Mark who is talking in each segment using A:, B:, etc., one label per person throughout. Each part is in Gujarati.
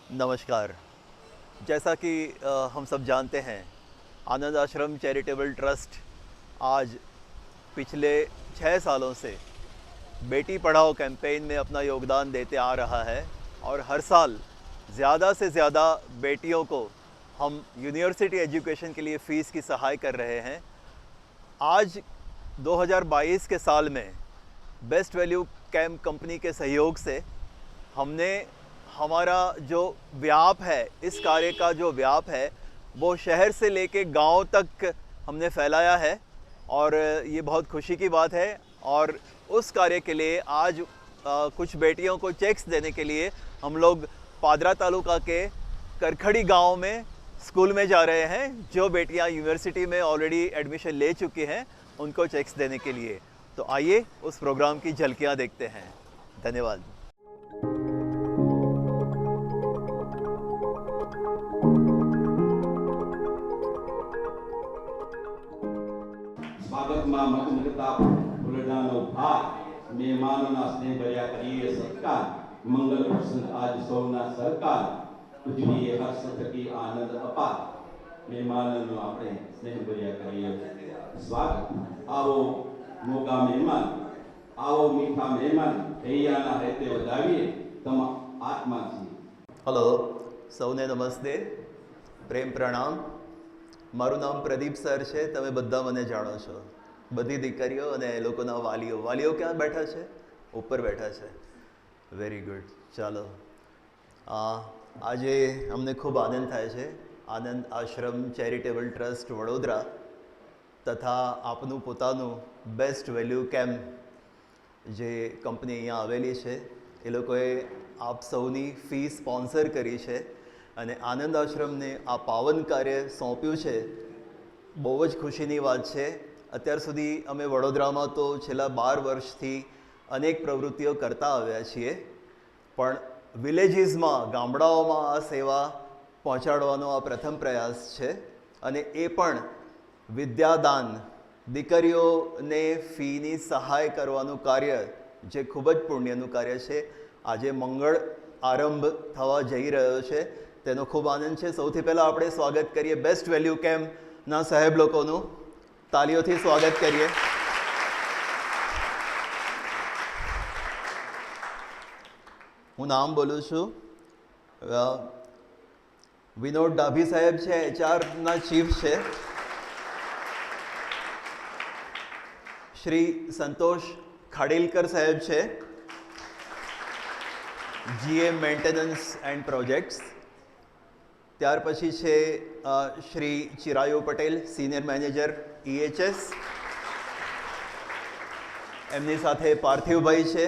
A: नमस्कार। जैसा कि हम सब जानते हैं, आनंद आश्रम चैरिटेबल ट्रस्ट आज पिछले 6 सालों से बेटी पढ़ाओ कैंपेन में अपना योगदान देते आ रहा है और हर साल ज़्यादा से ज़्यादा बेटियों को हम यूनिवर्सिटी एजुकेशन के लिए फ़ीस की सहाय कर रहे हैं। आज 2022 के साल में बेस्ट वैल्यू कैंप कंपनी के सहयोग से हमने हमारा जो व्याप है, इस कार्य का जो व्याप है वो शहर से लेके गांव तक हमने फैलाया है और ये बहुत खुशी की बात है। और उस कार्य के लिए आज कुछ बेटियों को चेक्स देने के लिए हम लोग पादरा तालुका के करखड़ी गांव में स्कूल में जा रहे हैं। जो बेटियां यूनिवर्सिटी में ऑलरेडी एडमिशन ले चुकी हैं उनको चेक्स देने के लिए। तो आइए उस प्रोग्राम की झलकियां देखते हैं। धन्यवाद।
B: સ્વાગતમાં મતમગતા ફૂલડાનો ભાર મહેમાનોના સ્નેહભર્યા કરીએ સત્કાર મંગલ પ્રસન્ન આજ સૌના સરકાર ઉજવીએ હર્ષ થકી આનંદ અપાર મહેમાનોનો આપણે સ્નેહભર્યા કરીએ સ્વાગત। આવો મોગા મહેમાન, આવો મીઠા મહેમાન, હૈયાના હેતે વધાવીએ તમ આત્માથી।
A: हेलो, સૌને નમસ્તે, પ્રેમ પ્રણામ। મારું નામ પ્રદીપ સર છે। તમે બધા મને જાણો છો, બધી દીકરીઓ અને એ લોકોના વાલીઓ વાલીઓ ક્યાં બેઠા છે? ઉપર બેઠા છે। Very good. ચાલો, આજે અમને ખૂબ આનંદ થાય છે। આનંદ આશ્રમ ચેરિટેબલ ટ્રસ્ટ વડોદરા તથા આપનું પોતાનું બેસ્ટ વેલ્યુ કેમ્પ જે કંપની અહીંયા આવેલી છે એ લોકોએ આપ સૌની ફી સ્પોન્સર કરી છે અને આનંદ આશ્રમને આ પાવન કાર્ય સોંપ્યું છે। બહુ જ ખુશીની વાત છે। અત્યાર સુધી અમે વડોદરામાં તો છેલ્લા 12 વર્ષથી અનેક પ્રવૃત્તિઓ કરતા આવ્યા છીએ, પણ વિલેજીસમાં, ગામડાઓમાં આ સેવા પહોંચાડવાનો આ પ્રથમ પ્રયાસ છે અને એ પણ વિદ્યાદાન, દીકરીઓને ફીની સહાય કરવાનું કાર્ય જે ખૂબ જ પુણ્યનું કાર્ય છે, આજે મંગળ આરંભ થવા જઈ રહ્યો છે, તેનો ખૂબ આનંદ છે। સૌથી પહેલાં આપણે સ્વાગત કરીએ બેસ્ટ વેલ્યુ કેમ્પના સાહેબ લોકોનું। તાલીઓથી સ્વાગત કરીએ। હું નામ બોલું છું, વિનોદ ડાભી સાહેબ છે, એચઆરના ચીફ છે। શ્રી સંતોષ ખાડીલકર સાહેબ છે, જીએમ મેન્ટેનન્સ એન્ડ પ્રોજેક્ટ્સ। ત્યાર પછી છે Shri Chirayu Patel, senior manager EHS। એમની સાથે પાર્થિવભાઈ છે।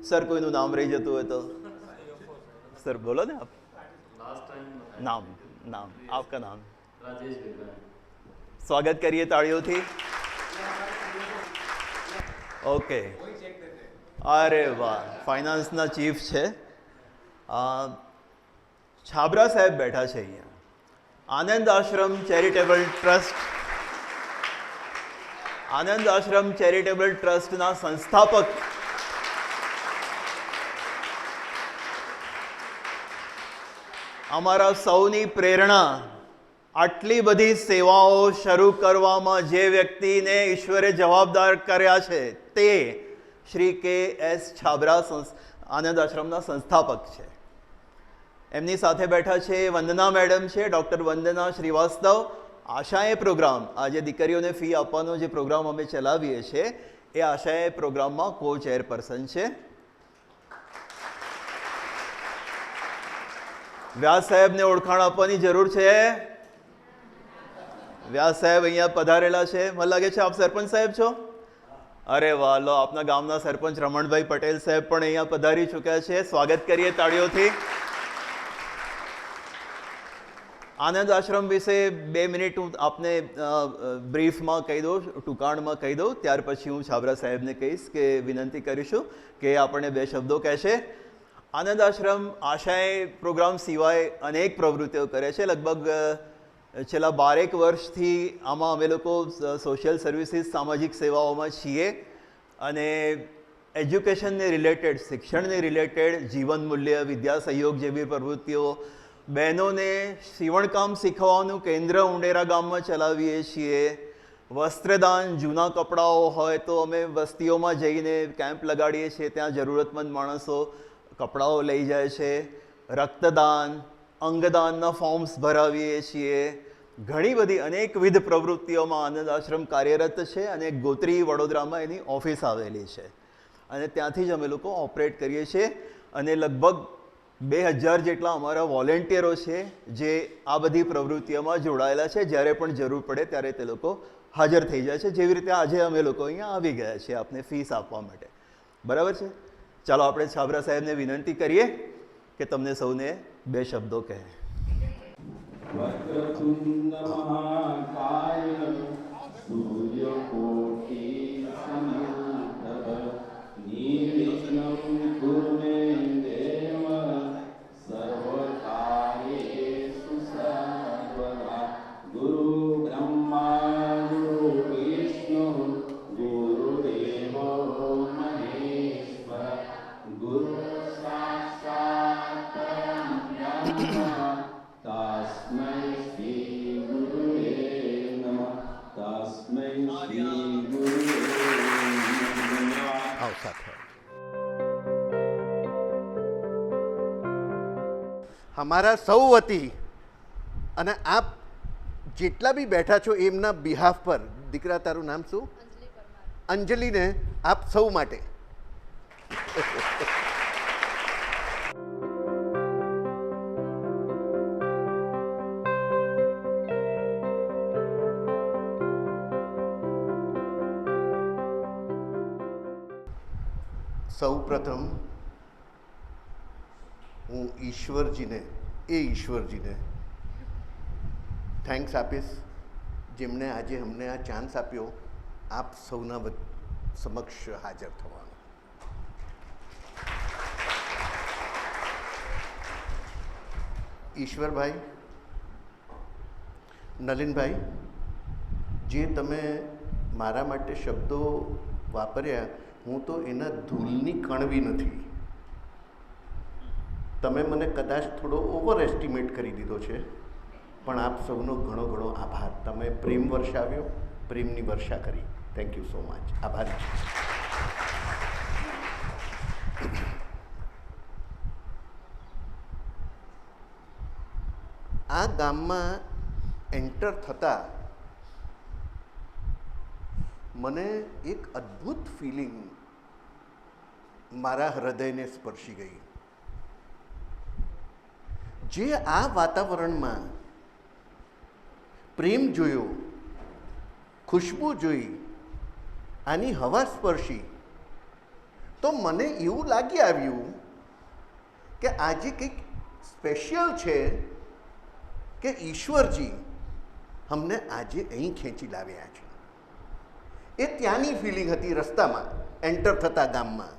A: સર, કોઈનું નામ રહી જતું હોય તો સર બોલો ને આપ। નામ નામ આપકા નામ? સ્વાગત કરીએ તાળીઓથી। ઓકે, અરે વાહ, ફાઇનાન્સના ચીફ છે। છાબરા સાહેબ બેઠા છે અહીંયા। આનંદ આશ્રમ ચેરિટેબલ ટ્રસ્ટ, આનંદ આશ્રમ ચેરિટેબલ ટ્રસ્ટના સંસ્થાપક અમારા સૌની પ્રેરણા, આટલી બધી સેવાઓ શરૂ કરવામાં જે વ્યક્તિને ઈશ્વરે જવાબદાર કર્યા છે તે શ્રી KS છાબરા આનંદ આશ્રમના સંસ્થાપક છે। એમની સાથે બેઠા છે વંદના મેડમ છે, ડૉક્ટર વંદના શ્રીવાસ્તવ। આશાએ પ્રોગ્રામ, આજે દીકરીઓને ફી આપવાનો જે પ્રોગ્રામ અમે ચલાવીએ છીએ એ આશાએ પ્રોગ્રામમાં કો ચેરપર્સન છે। વ્યાસ સાહેબને ઓળખાણ આપવાની જરૂર છે। વ્યાસ સાહેબ અહીંયા પધારેલા છે। મને લાગે છે આપ સરપંચ સાહેબ છો? અરે વાહ, લો, આપના ગામના સરપંચ રમણભાઈ પટેલ સાહેબ પણ અહીંયા પધારી ચૂક્યા છે। સ્વાગત કરીએ તાળીઓથી। આનંદ આશ્રમ વિશે 2 મિનિટ હું આપને બ્રીફમાં કહી દઉં, ટૂંકાણમાં કહી દઉં, ત્યાર પછી હું છાબરા સાહેબને કહીશ કે વિનંતી કરીશું કે આપણને 2 શબ્દો કહેશે। આનંદ આશ્રમ આશાએ પ્રોગ્રામ સિવાય અનેક પ્રવૃત્તિઓ કરે છે। લગભગ છેલ્લા 12 વર્ષથી આમાં અમે લોકો સોશિયલ સર્વિસીસ, સામાજિક સેવાઓમાં છીએ અને એજ્યુકેશનને રિલેટેડ, શિક્ષણને રિલેટેડ, જીવન મૂલ્ય, વિદ્યા સહયોગ જેવી પ્રવૃત્તિઓ, બહેનોને સીવણકામ શીખવાનું કેન્દ્ર ઉંડેરા ગામમાં ચલાવીએ છીએ. વસ્ત્રદાન, જૂના કપડાઓ હોય તો અમે વસ્તીઓમાં જઈને કેમ્પ લગાડીએ છીએ, ત્યાં જરૂરતમંદ માણસો કપડાઓ લઈ જાય છે. રક્તદાન, અંગદાનના ફોર્મ્સ ભરાવીએ છીએ. ઘણી બધી અનેકવિધ પ્રવૃત્તિઓમાં આનંદ આશ્રમ કાર્યરત છે અને ગોત્રી વડોદરામાં એની ઓફિસ આવેલી છે અને ત્યાંથી જ અમે લોકો ઓપરેટ કરીએ છીએ. અને લગભગ 2000 જેટલા અમારા વોલેન્ટિયરો છે જે આ બધી પ્રવૃત્તિઓમાં જોડાયેલા છે. જ્યારે પણ જરૂર પડે ત્યારે તે લોકો હાજર થઈ જાય છે, જેવી રીતે આજે અમે લોકો અહીંયા આવી ગયા છીએ આપને ફીસ આપવા માટે. બરાબર છે? ચાલો આપણે છાબરા સાહેબને વિનંતી કરીએ કે તમને સૌને 2 શબ્દો કહે.
B: વક્રતુંડ મહાકાય સૂર્યકોટિ સમપ્રભ નિર્વિઘ્नं કુરુ મે દેવ સર્વકાર્યેષુ સર્વદા. ગુરુ બ્રહ્મા ગુરુ વિષ્ણુ ગુરુદેવો મહેશ્વર ગુરુ સાક્ષાત પરબ્રહ્મ તસ્મૈ શ્રી ગુરુવે નમઃ. તસ્મૈ શ્રી ગુરુવે નમઃ.
A: આવ સાથે
C: અમારા સૌ વતી અને આપ જેટલા બી બેઠા છો એમના બિહાફ પર, દીકરા તારું નામ શું? અંજલિને આપ સૌ માટે સૌ પ્રથમ હું ઈશ્વરજીને થેન્ક્સ આપીશ, જેમણે આજે અમને આ ચાન્સ આપ્યો આપ સૌના સમક્ષ હાજર થવાનો. ઈશ્વરભાઈ, નલિનભાઈ, જે તમે મારા માટે શબ્દો વાપર્યા, હું તો એના ધૂળની કણવી નથી. તમે મને કદાચ થોડો ઓવર એસ્ટિમેટ કરી દીધો છે, પણ આપ સૌનો ઘણો ઘણો આભાર. તમે પ્રેમ વર્ષાવ્યો, પ્રેમની વર્ષા કરી. Thank you so much. આભારી છું. આ ગામમાં એન્ટર થતાં મને એક અદ્ભુત ફિલિંગ મારા હૃદયને સ્પર્શી ગઈ. જે આ વાતાવરણમાં પ્રેમ જોયો, ખુશ્બુ જોઈ, આની હવા સ્પર્શી, તો મને એવું લાગી આવ્યું કે આજે કંઈક સ્પેશિયલ છે કે ઈશ્વરજી અમને આજે અહીં ખેંચી લાવ્યા છે. એ ત્યાંની ફિલિંગ હતી રસ્તામાં એન્ટર થતા ગામમાં.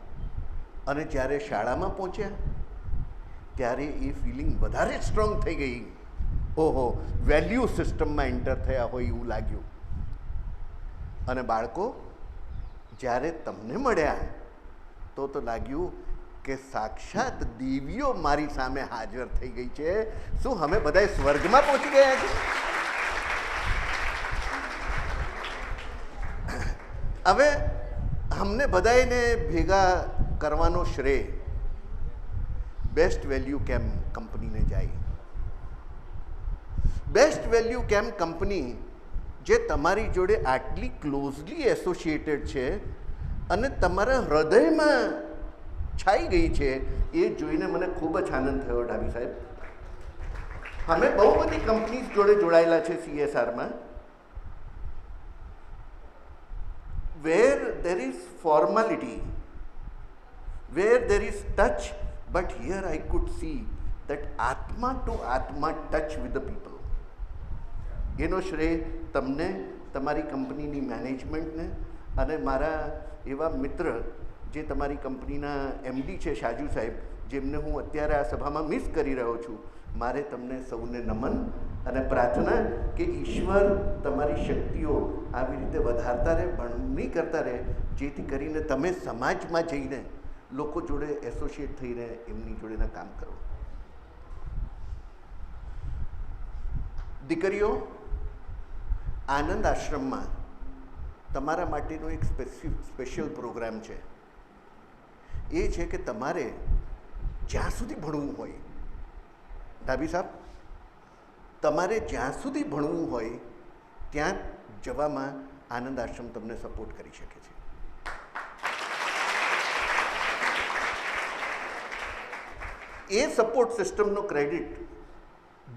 C: અને જ્યારે શાળામાં પહોંચ્યા ત્યારે એ ફિલિંગ વધારે સ્ટ્રોંગ થઈ ગઈ. ઓહો, વેલ્યુ સિસ્ટમમાં એન્ટર થયા હોય એવું લાગ્યું. અને બાળકો, જ્યારે તમને મળ્યા તો લાગ્યું કે સાક્ષાત દેવીઓ મારી સામે હાજર થઈ ગઈ છે. શું અમે બધાય સ્વર્ગમાં પહોંચી ગયા છે? હવે અમને બધાને ભેગા કરવાનો શ્રેય બેસ્ટ વેલ્યુ કેમ્પ કંપનીને જાય. બેસ્ટ વેલ્યુ કેમ્પ કંપની જે તમારી જોડે આટલી ક્લોઝલી એસોસિએટેડ છે અને તમારા હૃદયમાં છાઈ ગઈ છે, એ જોઈને મને ખૂબ જ આનંદ થયો. ડાબી સાહેબ, અમે બહુ બધી કંપનીઝ જોડે જોડાયેલા છે CSRમાં, where there is formality, where there is touch, but here I could see that atma to atma touch with the people. એનો શ્રેય તમને, તમારી કંપનીની મેનેજમેન્ટને અને મારા એવા મિત્ર જે તમારી કંપનીના MD છે શાજુ સાહેબ, જેમને હું અત્યારે આ સભામાં મિસ કરી રહ્યો છું, મારે તમને સૌને નમન અને પ્રાર્થના કે ઈશ્વર તમારી શક્તિઓ આવી રીતે વધારતા રહે, બમણી કરતા રહે, જેથી કરીને તમે સમાજમાં જઈને લોકો જોડે એસોસિએટ થઈને એમની જોડેના કામ કરો. દીકરીઓ, આનંદ આશ્રમમાં તમારા માટેનો એક સ્પેશિયલ પ્રોગ્રામ છે. એ છે કે તમારે જ્યાં સુધી ભણવું હોય, ડાભી સાહેબ, તમારે જ્યાં સુધી ભણવું હોય ત્યાં જવામાં આનંદ આશ્રમ તમને સપોર્ટ કરી શકે છે. એ સપોર્ટ સિસ્ટમનો ક્રેડિટ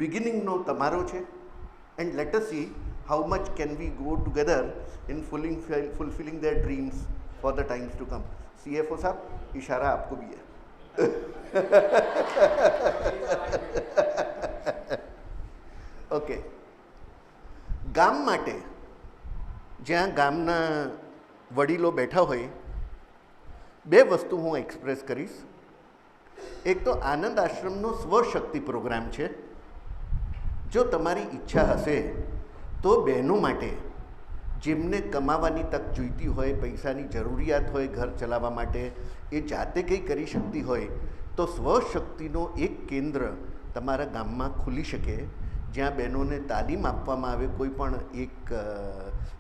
C: બિગિનિંગનો તમારો છે. And let S C how much can we go together in fulfilling their dreams for the times to come. CFO साहब, इशारा आपको भी है. ओके. ગામ માટે જ્યાં ગામના વડીલો બેઠા હોય, બે વસ્તુ હું એક્સપ્રેસ કરીશ. એક તો આનંદ આશ્રમનો સ્વશક્તિ પ્રોગ્રામ છે. જો તમારી ઈચ્છા હશે તો બહેનો માટે જેમને કમાવાની તક જોઈતી હોય, પૈસાની જરૂરિયાત હોય ઘર ચલાવવા માટે, એ જાતે કંઈ કરી શકતી હોય તો સ્વશક્તિનો એક કેન્દ્ર તમારા ગામમાં ખુલી શકે, જ્યાં બહેનોને તાલીમ આપવામાં આવે. કોઈ પણ એક,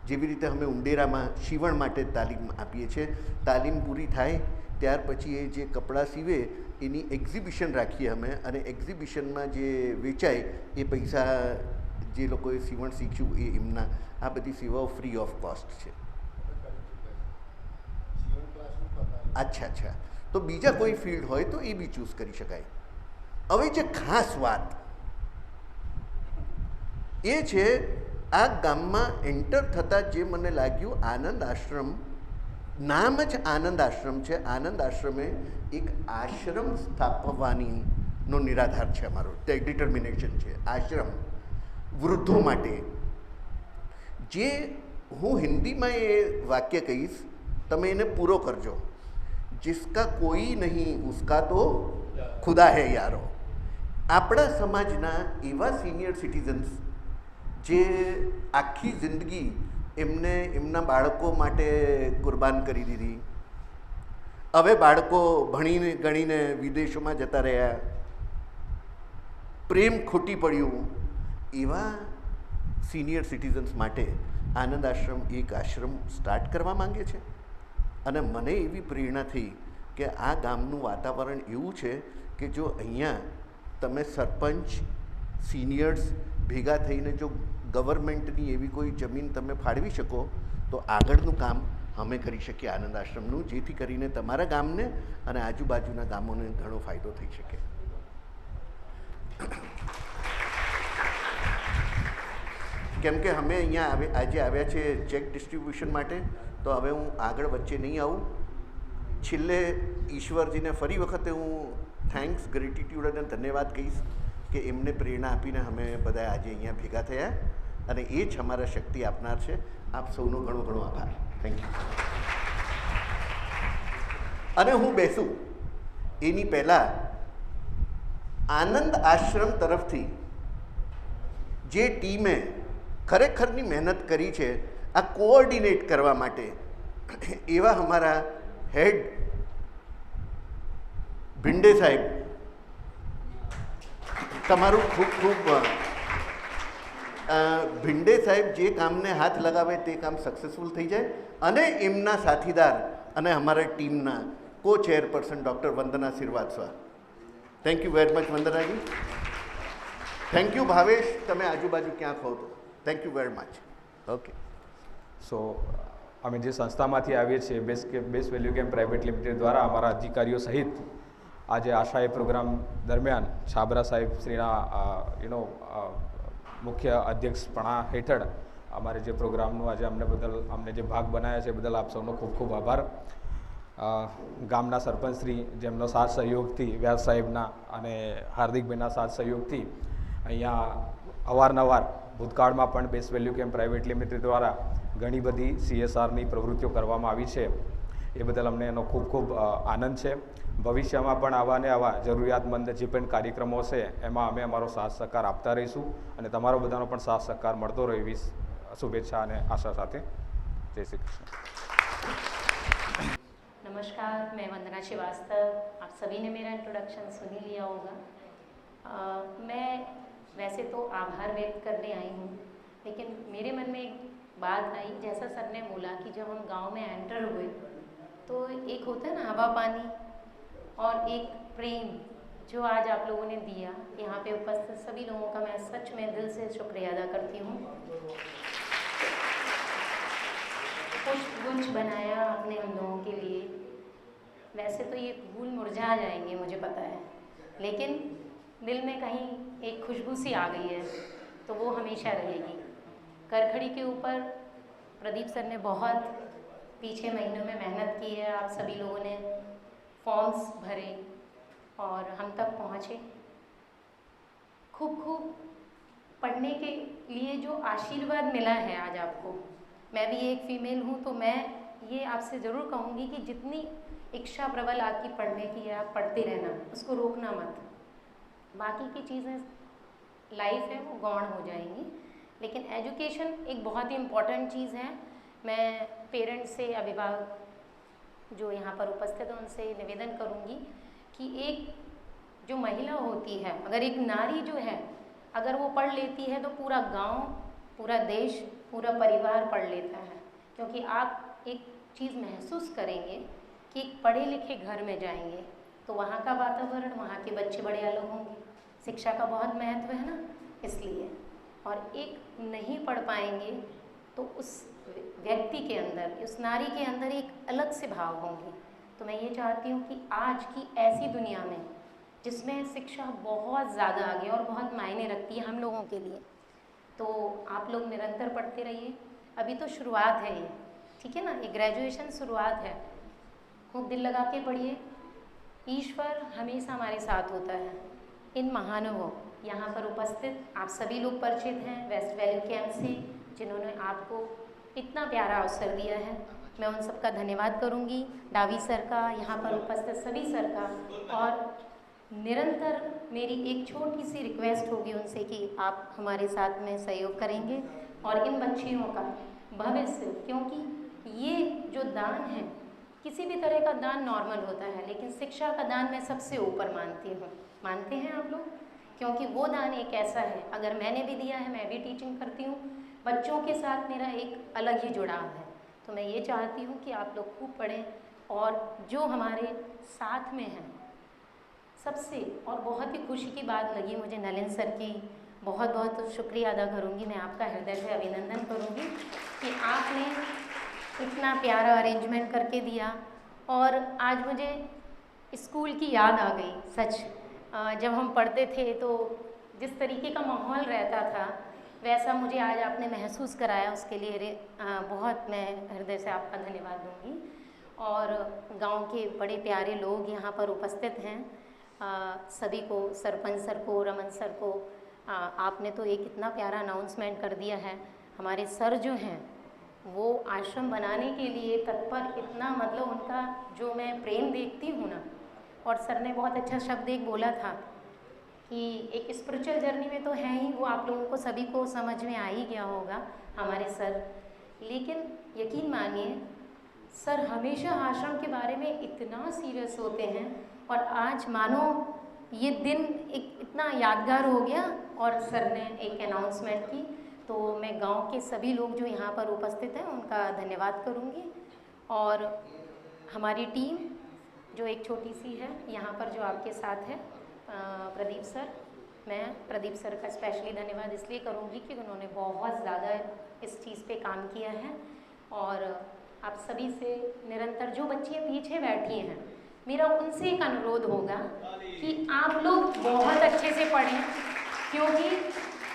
C: જેવી રીતે અમે ઉંડેરામાં સીવણ માટે તાલીમ આપીએ છીએ, તાલીમ પૂરી થાય ત્યાર પછી એ જે કપડાં સીવે એની એક્ઝિબિશન રાખીએ અમે, અને એક્ઝિબિશનમાં જે વેચાય એ પૈસા જે લોકોએ સીવણ શીખ્યું એ એમના. આ બધી સેવાઓ ફ્રી ઓફ કોસ્ટ છે. અચ્છા, તો બીજા કોઈ ફિલ્ડ હોય તો એ બી ચૂઝ કરી શકાય. હવે જે ખાસ વાત એ છે, આ ગામમાં એન્ટર થતાં જે મને લાગ્યું, આનંદ આશ્રમ, નામ જ આનંદ આશ્રમ છે. આનંદ આશ્રમે એક આશ્રમ સ્થાપવાનો નિરાધાર છે, અમારો ડિટર્મિનેશન છે. આશ્રમ વૃદ્ધો માટે. જે હું હિન્દીમાં એ વાક્ય કહીશ, તમે એને પૂરો કરજો. જિસકા કોઈ નહીં ઉસકા તો ખુદા હૈ યારો. આપણા સમાજના એવા સિનિયર સિટીઝન્સ જે આખી જિંદગી એમને એમના બાળકો માટે કુરબાન કરી દીધી, હવે બાળકો ભણીને ગણીને વિદેશોમાં જતા રહ્યા, પ્રેમ ખૂટી પડ્યું, એવા સિનિયર સિટીઝન્સ માટે આનંદ આશ્રમ એક આશ્રમ સ્ટાર્ટ કરવા માંગે છે. અને મને એવી પ્રેરણા થઈ કે આ ગામનું વાતાવરણ એવું છે કે જો અહીંયા તમે સરપંચ, સિનિયર્સ ભેગા થઈને જો ગવર્મેન્ટની એવી કોઈ જમીન તમે ફાળવી શકો તો આગળનું કામ અમે કરી શકીએ આનંદ આશ્રમનું, જેથી કરીને તમારા ગામને અને આજુબાજુના ગામોને ઘણો ફાયદો થઈ શકે. કેમ કે અમે અહીંયા આજે આવ્યા છે ચેક ડિસ્ટ્રીબ્યુશન માટે, તો હવે હું આગળ વચ્ચે નહીં આવું. છેલ્લે ઈશ્વરજીને ફરી વખતે હું થેન્ક્સ, ગ્રેટિટ્યૂડ અને ધન્યવાદ કહીશ કે એમને પ્રેરણા આપીને અમે બધા આજે અહીંયા ભેગા થયા, અને એ જ અમારા શક્તિ આપનાર છે. આપ સૌનો ઘણો ઘણો આભાર. Thank you. અને હું બેસું એની પહેલાં આનંદ આશ્રમ તરફથી જે ટીમે ખરેખરની મહેનત કરી છે આ કોઓર્ડિનેટ કરવા માટે, એવા અમારા હેડ ભિંડે સાહેબ, તમારું ખૂબ ખૂબ. ભિંડે સાહેબ જે કામને હાથ લગાવે તે કામ સક્સેસફુલ થઈ જાય. અને એમના સાથીદાર અને અમારા ટીમના co chairperson doctor Vandana Shrivastava. Thank you very much Vandana ji. Thank you Bhavesh, તમે આજુબાજુ ક્યાંક હો તો thank you very much. Okay.
D: So અમે જે સંસ્થામાંથી આવીએ છીએ, best value camp private limited દ્વારા અમારા અધિકારીઓ સહિત આજે આશાએ પ્રોગ્રામ દરમિયાન છાબરા સાહેબ શ્રીના મુખ્ય અધ્યક્ષપણા હેઠળ અમારે જે પ્રોગ્રામનું આજે અમને જે ભાગ બનાવ્યા છે બદલ આપ સૌનો ખૂબ ખૂબ આભાર. ગામના સરપંચશ્રી જેમનો સાથ સહયોગથી, વ્યાસ સાહેબના અને હાર્દિકભાઈના સાથ સહયોગથી અહીંયા અવારનવાર ભૂતકાળમાં પણ best value camp private limited દ્વારા ઘણી બધી CSRની પ્રવૃત્તિઓ કરવામાં આવી છે. એ બદલ અમને એનો ખૂબ ખૂબ આનંદ છે. ભવિષ્યમાં પણ આવા ને આવા જરૂરિયાતમંદ જે પણ કાર્યક્રમો છે એમાં અમે અમારો સાથ સહકાર આપતા રહીશું અને તમારો બધાનો પણ સાથ સહકાર મળતો રહે એવી શુભેચ્છા અને આશા સાથે. જય શ્રી કૃષ્ણ.
E: नमस्कार, मैं वंदना श्रीवास्तव. आप सभी ने मेरा इंट्रोडक्शन सुन ही लिया होगा. मैं वैसे तो आभार व्यक्त करने आई हूँ, लेकिन मेरे मन में एक बात आई, जैसा सर ने बोला कि जब हम गांव में एंटर हुए तो एक होता है ना हवा पानी और एक प्रेम जो आज आप लोगों ने दिया. यहाँ पे उपस्थित सभी लोगों का मैं सच में दिल से शुक्रिया अदा करती हूँ. पुष्पगुच्छ बनाया आपने हम लोगों के लिए. वैसे तो ये फूल मुरझा जाएंगे मुझे पता है, लेकिन दिल में कहीं एक खुशबू सी आ गई है तो वो हमेशा रहेगी. करखड़ी के ऊपर प्रदीप सर ने बहुत पीछे महीनों में मेहनत की है. आप सभी लोगों ने फॉर्म्स भरे और हम तक पहुँचे. खूब खूब पढ़ने के लिए जो आशीर्वाद मिला है आज आपको. मैं भी एक फ़ीमेल हूँ तो मैं ये आपसे ज़रूर कहूँगी कि जितनी इच्छा प्रबल आपकी पढ़ने की है आप पढ़ते रहना, उसको रोकना मत. बाकी की चीज़ें लाइफ है वो गौण हो जाएंगी, लेकिन एजुकेशन एक बहुत ही इम्पॉर्टेंट चीज़ है. मैं पेरेंट्स से, अभिभावक जो यहाँ पर उपस्थित हैं उनसे निवेदन करूँगी कि एक जो महिला होती है, अगर एक नारी जो है अगर वो पढ़ लेती है तो पूरा गांव, पूरा देश, पूरा परिवार पढ़ लेता है. क्योंकि आप एक चीज़ महसूस करेंगे कि एक पढ़े लिखे घर में जाएंगे तो वहाँ का वातावरण, वहाँ के बच्चे बड़े अलग होंगे. शिक्षा का बहुत महत्व है ना, इसलिए. और एक नहीं पढ़ पाएंगे तो उस व्यक्ति के अंदर, उस नारी के अंदर एक अलग से भाव होंगे. तो मैं ये चाहती हूँ कि आज की ऐसी दुनिया में जिसमें शिक्षा बहुत ज़्यादा आगे और बहुत मायने रखती है हम लोगों के लिए, तो आप लोग निरंतर पढ़ते रहिए. अभी तो शुरुआत है ये, ठीक है ना, ये ग्रेजुएशन शुरुआत है. खूब दिल लगा के पढ़िए. ईश्वर हमेशा हमारे साथ होता है. इन महानुभावों यहाँ पर उपस्थित आप सभी लोग परिचित हैं वेस्ट वैली कैंप से, जिन्होंने आपको इतना प्यारा अवसर दिया है. मैं उन सबका धन्यवाद करूँगी, डावी सर का, यहाँ पर उपस्थित सभी सर का. और निरंतर मेरी एक छोटी सी रिक्वेस्ट होगी उनसे कि आप हमारे साथ में सहयोग करेंगे और इन बच्चियों का भविष्य, क्योंकि ये जो दान है, किसी भी तरह का दान नॉर्मल होता है, लेकिन शिक्षा का दान मैं सबसे ऊपर मानती हूँ. मानते हैं आप लोग? क्योंकि वो दान एक ऐसा है, अगर मैंने भी दिया है, मैं भी टीचिंग करती हूँ, बच्चों के साथ मेरा एक अलग ही जुड़ाव है. तो मैं ये चाहती हूँ कि आप लोग खूब पढ़ें. और जो हमारे साथ में हैं सबसे, और बहुत ही खुशी की बात लगी मुझे नलिन सर की, बहुत बहुत शुक्रिया अदा करूँगी. मैं आपका हृदय से अभिनंदन करूँगी कि आपने इतना प्यारा अरेंजमेंट करके दिया. और आज मुझे स्कूल की याद आ गई सच. जब हम पढ़ते थे तो जिस तरीके का माहौल रहता था वैसा मुझे आज आपने महसूस कराया, उसके लिए बहुत मैं हृदय से आपका धन्यवाद दूंगी. और गांव के बड़े प्यारे लोग यहाँ पर उपस्थित हैं, सभी को, सरपंच सर को, रमन सर को, आपने तो एक इतना प्यारा अनाउंसमेंट कर दिया है. हमारे सर जो हैं वो आश्रम बनाने के लिए तत्पर, इतना मतलब उनका जो मैं प्रेम देखती हूँ ना. और सर ने बहुत अच्छा शब्द एक बोला था कि एक स्पिरिचुअल जर्नी में तो है ही, वो आप लोगों को सभी को समझ में आ ही गया होगा हमारे सर. लेकिन यकीन मानिए सर हमेशा आश्रम के बारे में इतना सीरियस होते हैं. और आज मानो ये दिन एक इतना यादगार हो गया और सर ने एक अनाउंसमेंट की. तो मैं गांव के सभी लोग जो यहाँ पर उपस्थित हैं उनका धन्यवाद करूँगी. और हमारी टीम जो एक छोटी सी है यहाँ पर जो आपके साथ है, प्रदीप सर, मैं प्रदीप सर का स्पेशली धन्यवाद इसलिए करूँगी कि उन्होंने बहुत ज़्यादा इस चीज़ पे काम किया है. और आप सभी से निरंतर, जो बच्चियाँ पीछे बैठी हैं, मेरा उनसे एक अनुरोध होगा कि आप लोग बहुत अच्छे से पढ़ें, क्योंकि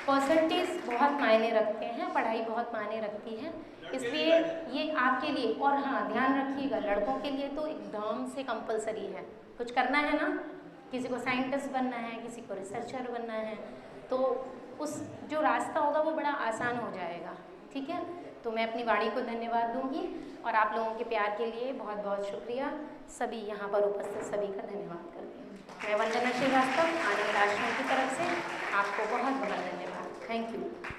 E: परसेंटेज बहुत मायने रखते हैं, पढ़ाई बहुत मायने रखती है. इसलिए ये आपके लिए, और हाँ ध्यान रखिएगा लड़कों के लिए तो एकदम से कंपलसरी है. कुछ करना है ना, किसी को साइंटिस्ट बनना है, किसी को रिसर्चर बनना है, तो उस जो रास्ता होगा वो बड़ा आसान हो जाएगा. ठीक है, तो मैं अपनी वाणी को धन्यवाद दूंगी और आप लोगों के प्यार के लिए बहुत बहुत शुक्रिया। सभी यहाँ पर उपस्थित सभी का धन्यवाद करती हूँ। मैं वंदना श्रीवास्तव, आनंद आश्रम की तरफ से आपको बहुत बहुत धन्यवाद। Thank you.